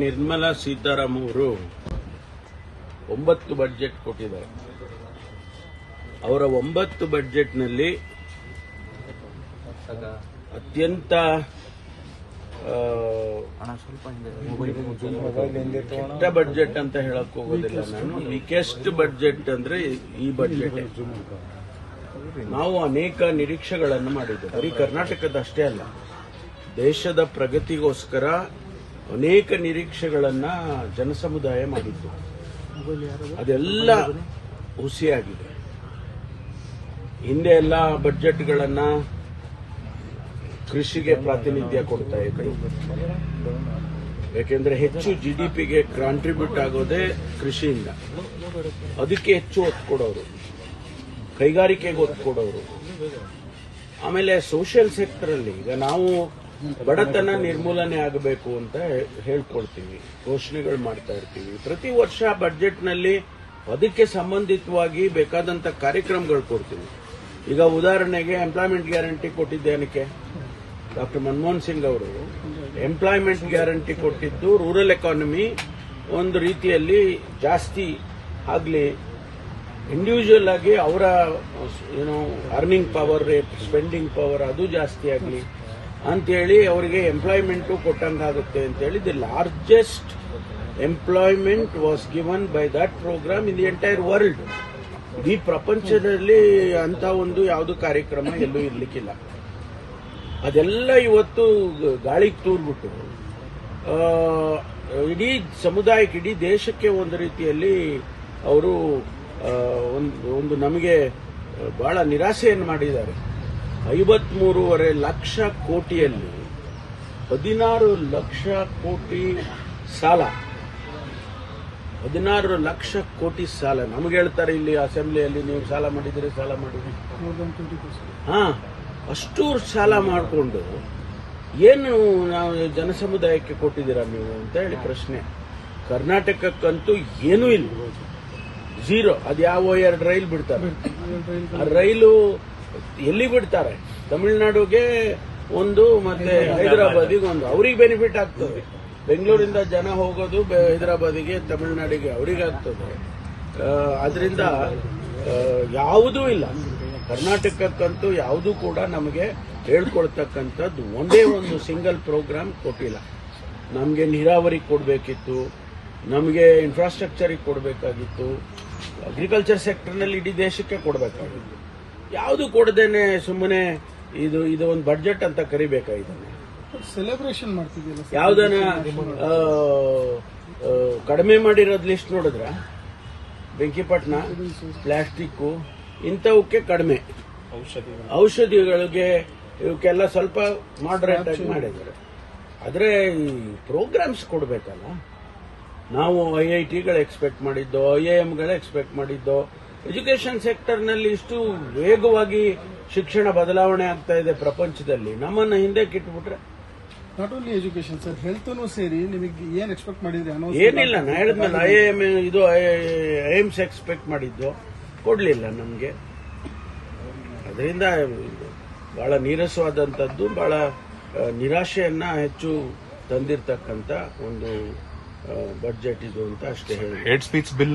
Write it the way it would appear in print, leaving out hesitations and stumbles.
ನಿರ್ಮಲಾ ಸೀತಾರಾಮನ್ ಅವರು 9 ಬಜೆಟ್ ಕೊಟ್ಟಿದ್ದಾರೆ. ಅವರ 9 ಬಜೆಟ್ನಲ್ಲಿ ಅತ್ಯಂತ ಕೆಟ್ಟ ಬಜೆಟ್ ಅಂತ ಹೇಳಕ್ ಹೋಗೋದಿಲ್ಲ ನಾನು. ವೀಕೆಸ್ಟ್ ಬಜೆಟ್ ಅಂದ್ರೆ ಈ ಬಜೆಟ್. ನಾವು ಅನೇಕ ನಿರೀಕ್ಷೆಗಳನ್ನು ಮಾಡಿದ್ದೇವೆ, ಬರೀ ಕರ್ನಾಟಕದಷ್ಟೇ ಅಲ್ಲ, ದೇಶದ ಪ್ರಗತಿಗೋಸ್ಕರ ಅನೇಕ ನಿರೀಕ್ಷೆಗಳನ್ನ ಜನಸಮುದಾಯ ಮಾಡಿದ್ದು. ಅದೆಲ್ಲ ಹುಸಿಯಾಗಿದೆ. ಹಿಂದೆ ಎಲ್ಲ ಬಜೆಟ್ಗಳನ್ನ ಕೃಷಿಗೆ ಪ್ರಾತಿನಿಧ್ಯ ಕೊಡ್ತಾ ಇದ್ರು, ಯಾಕೆಂದ್ರೆ ಹೆಚ್ಚು ಜಿಡಿಪಿಗೆ ಕಾಂಟ್ರಿಬ್ಯೂಟ್ ಆಗೋದೇ ಕೃಷಿಯಿಂದ. ಅದಕ್ಕೆ ಹೆಚ್ಚು ಒತ್ತು ಕೊಡೋರು, ಕೈಗಾರಿಕೆಗೆ ಒತ್ತು ಕೊಡೋರು. ಆಮೇಲೆ ಸೋಷಿಯಲ್ ಸೆಕ್ಟರ್ ಅಲ್ಲಿ ಈಗ ನಾವು ಬಡತನ ನಿರ್ಮೂಲನೆ ಆಗಬೇಕು ಅಂತ ಹೇಳ್ಕೊಳ್ತೀವಿ, ಘೋಷಣೆಗಳು ಮಾಡ್ತಾ ಇರ್ತೀವಿ. ಪ್ರತಿ ವರ್ಷ ಬಜೆಟ್ನಲ್ಲಿ ಅದಕ್ಕೆ ಸಂಬಂಧಿತವಾಗಿ ಬೇಕಾದಂತ ಕಾರ್ಯಕ್ರಮಗಳು ಕೊಡ್ತೀವಿ. ಈಗ ಉದಾಹರಣೆಗೆ ಎಂಪ್ಲಾಯ್ಮೆಂಟ್ ಗ್ಯಾರಂಟಿ ಕೊಟ್ಟಿದ್ದೇನಕ್ಕೆ? ಡಾಕ್ಟರ್ ಮನಮೋಹನ್ ಸಿಂಗ್ ಅವರು ಎಂಪ್ಲಾಯ್ಮೆಂಟ್ ಗ್ಯಾರಂಟಿ ಕೊಟ್ಟಿದ್ದು ರೂರಲ್ ಎಕಾನಮಿ ಒಂದು ರೀತಿಯಲ್ಲಿ ಜಾಸ್ತಿ ಆಗಲಿ, ಇಂಡಿವಿಜುವಲ್ ಆಗಿ ಅವರ earning power rate, spending power ಅದು ಜಾಸ್ತಿ ಆಗಲಿ ಅಂತೇಳಿ ಅವರಿಗೆ ಎಂಪ್ಲಾಯ್ಮೆಂಟ್ ಕೊಟ್ಟಂಗಾಗುತ್ತೆ ಅಂತೇಳಿ the largest employment was given by that program in the entire world. ಇಡೀ ಪ್ರಪಂಚದಲ್ಲಿ ಅಂತ ಒಂದು ಯಾವುದು ಕಾರ್ಯಕ್ರಮ ಎಲ್ಲೂ ಇರ್ಲಿಕ್ಕಿಲ್ಲ. ಅದೆಲ್ಲ ಇವತ್ತು ಗಾಳಿಗೆ ತೂರ್ಬಿಟ್ಟು ಇಡೀ ಸಮುದಾಯಕ್ಕೆ, ಇಡೀ ದೇಶಕ್ಕೆ ಒಂದು ರೀತಿಯಲ್ಲಿ ಅವರು ಒಂದು ನಮಗೆ ಬಹಳ ನಿರಾಸೆಯನ್ನು ಮಾಡಿದ್ದಾರೆ. 53.5 ಲಕ್ಷ ಕೋಟಿಯಲ್ಲಿ 16 ಲಕ್ಷ ಕೋಟಿ ಸಾಲ, 16 ಲಕ್ಷ ಕೋಟಿ ಸಾಲ. ನಮಗೆ ಹೇಳ್ತಾರೆ ಇಲ್ಲಿ ಅಸೆಂಬ್ಲಿಯಲ್ಲಿ, ನೀವು ಸಾಲ ಮಾಡಿದಿರಿ. ಅಷ್ಟು ಸಾಲ ಮಾಡಿಕೊಂಡು ಏನು ನಾವು ಜನಸಮುದಾಯಕ್ಕೆ ಕೊಟ್ಟಿದ್ದೀರಾ ನೀವು ಅಂತ ಹೇಳಿ ಪ್ರಶ್ನೆ. ಕರ್ನಾಟಕಕ್ಕಂತೂ ಏನೂ ಇಲ್ಲ, ಝೀರೋ. ಅದ್ಯಾವ 2 ರೈಲ್ ಬಿಡ್ತಾರೆ. ಆ ರೈಲು ಎಲ್ಲಿ ಬಿಡ್ತಾರೆ? ತಮಿಳುನಾಡುಗೆ ಒಂದು, ಮತ್ತೆ ಹೈದರಾಬಾದಿಗೆ ಒಂದು. ಅವ್ರಿಗೆ ಬೆನಿಫಿಟ್ ಆಗ್ತದೆ. ಬೆಂಗಳೂರಿಂದ ಜನ ಹೋಗೋದು ಹೈದರಾಬಾದಿಗೆ, ತಮಿಳುನಾಡಿಗೆ ಅವರಿಗೆ ಆಗ್ತದೆ. ಅದರಿಂದ ಯಾವುದೂ ಇಲ್ಲ. ಕರ್ನಾಟಕಕ್ಕಂತೂ ಯಾವುದೂ ಕೂಡ ನಮಗೆ ಹೇಳ್ಕೊಳ್ತಕ್ಕಂಥದ್ದು ಒಂದೇ ಒಂದು ಸಿಂಗಲ್ ಪ್ರೋಗ್ರಾಮ್ ಕೊಟ್ಟಿಲ್ಲ. ನಮಗೆ ನೀರಾವರಿ ಕೊಡಬೇಕಿತ್ತು, ನಮಗೆ ಇನ್ಫ್ರಾಸ್ಟ್ರಕ್ಚರಿಗೆ ಕೊಡಬೇಕಾಗಿತ್ತು, ಅಗ್ರಿಕಲ್ಚರ್ ಸೆಕ್ಟರ್ನಲ್ಲಿ ಇಡೀ ದೇಶಕ್ಕೆ ಕೊಡಬೇಕಾಗಿತ್ತು. ಯಾವುದು ಕೊಡದೇನೆ ಸುಮ್ಮನೆ ಇದು ಒಂದು ಬಜೆಟ್ ಅಂತ ಕರಿಬೇಕಾಗಿದ್ದಾನೆ. ಸೆಲೆಬ್ರೇಷನ್ ಮಾಡ್ತಿದ್ದಿಲ್ಲ. ಯಾವ್ದನ್ನ ಕಡಿಮೆ ಮಾಡಿರೋದ್ ಲಿಸ್ಟ್ ನೋಡಿದ್ರ? ಬೆಂಕಿಪಟ್ಟಣ, ಪ್ಲಾಸ್ಟಿಕ್, ಇಂಥವಕ್ಕೆ ಕಡಿಮೆ. ಔಷಧಿಗಳಿಗೆ ಇವಕ್ಕೆಲ್ಲ ಸ್ವಲ್ಪ ಮಾಡರೇಟ್ ಆಗಿ ಮಾಡಿದ್ದಾರೆ. ಆದ್ರೆ ಈ ಪ್ರೋಗ್ರಾಮ್ಸ್ ಕೊಡಬೇಕಲ್ಲ. ನಾವು IITಗಳು ಎಕ್ಸ್ಪೆಕ್ಟ್ ಮಾಡಿದ್ದೋ, IIMಗಳು ಎಕ್ಸ್ಪೆಕ್ಟ್ ಮಾಡಿದ್ದೋ. ಎಜುಕೇಶನ್ ಸೆಕ್ಟರ್ನಲ್ಲಿ ಇಷ್ಟು ವೇಗವಾಗಿ ಶಿಕ್ಷಣ ಬದಲಾವಣೆ ಆಗ್ತಾ ಇದೆ ಪ್ರಪಂಚದಲ್ಲಿ, ನಮ್ಮನ್ನ ಹಿಂದೆ ಕಿಟ್ಬಿಟ್ರೆ. Not only education sir, health ಸೇರಿ ನಿಮಗೆ ಏನ್ ಎಕ್ಸ್ಪೆಕ್ಟ್ ಮಾಡಿದ್ರಿ? ಏನಿಲ್ಲ, ನಾ ಹೇಳಿದ್ಮೇಲೆ IIMs ಎಕ್ಸ್ಪೆಕ್ಟ್ ಮಾಡಿದ್ದು ಕೊಡ್ಲಿಲ್ಲ ನಮ್ಗೆ. ಅದರಿಂದ ಬಹಳ ನೀರಸವಾದಂಥದ್ದು, ಬಹಳ ನಿರಾಶೆಯನ್ನ ಹೆಚ್ಚು ತಂದಿರತಕ್ಕಂತ ಒಂದು ಬಜೆಟ್ ಇದು ಅಂತ ಅಷ್ಟೇ ಹೇಳಿ.